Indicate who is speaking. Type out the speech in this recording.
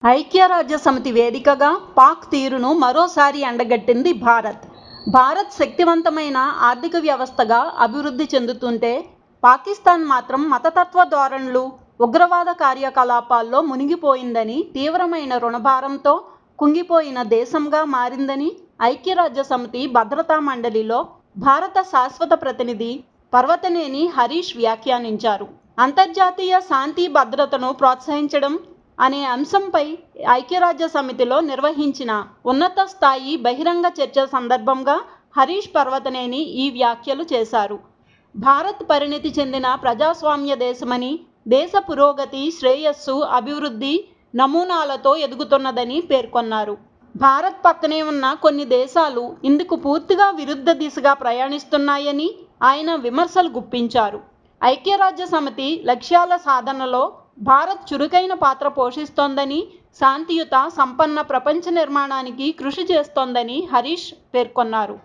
Speaker 1: ఐక్యరాజ్యసమితి వేదికగా పాక్ తీరును మరోసారి ఎండగట్టింది భారత్. భారత్ శక్తివంతమైన ఆర్థిక వ్యవస్థగా అభివృద్ధి చెందుతుంటే పాకిస్తాన్ మాత్రం మతతత్వ ధోరణులు, ఉగ్రవాద కార్యకలాపాల్లో మునిగిపోయిందని, తీవ్రమైన రుణభారంతో కుంగిపోయిన దేశంగా మారిందని ఐక్యరాజ్యసమితి భద్రతా మండలిలో భారత శాశ్వత ప్రతినిధి పర్వతనేని హరీష్ వ్యాఖ్యానించారు. అంతర్జాతీయ శాంతి భద్రతను ప్రోత్సహించడం అనే అంశంపై ఐక్యరాజ్యసమితిలో నిర్వహించిన ఉన్నత స్థాయి బహిరంగ చర్చ సందర్భంగా హరీష్ పర్వతనేని ఈ వ్యాఖ్యలు చేశారు. భారత్ పరిణితి చెందిన ప్రజాస్వామ్య దేశమని, దేశ పురోగతి, శ్రేయస్సు, అభివృద్ధి నమూనాలతో ఎదుగుతున్నదని పేర్కొన్నారు. భారత్ పక్కనే ఉన్న కొన్ని దేశాలు ఇందుకు పూర్తిగా విరుద్ధ దిశగా ప్రయాణిస్తున్నాయని ఆయన విమర్శలు గుప్పించారు. ఐక్యరాజ్యసమితి లక్ష్యాల సాధనలో భారత్ చురుకైన పాత్ర పోషిస్తోందని, శాంతియుత, సంపన్న ప్రపంచ నిర్మాణానికి కృషి చేస్తోందని హరీష్ పేర్కొన్నారు.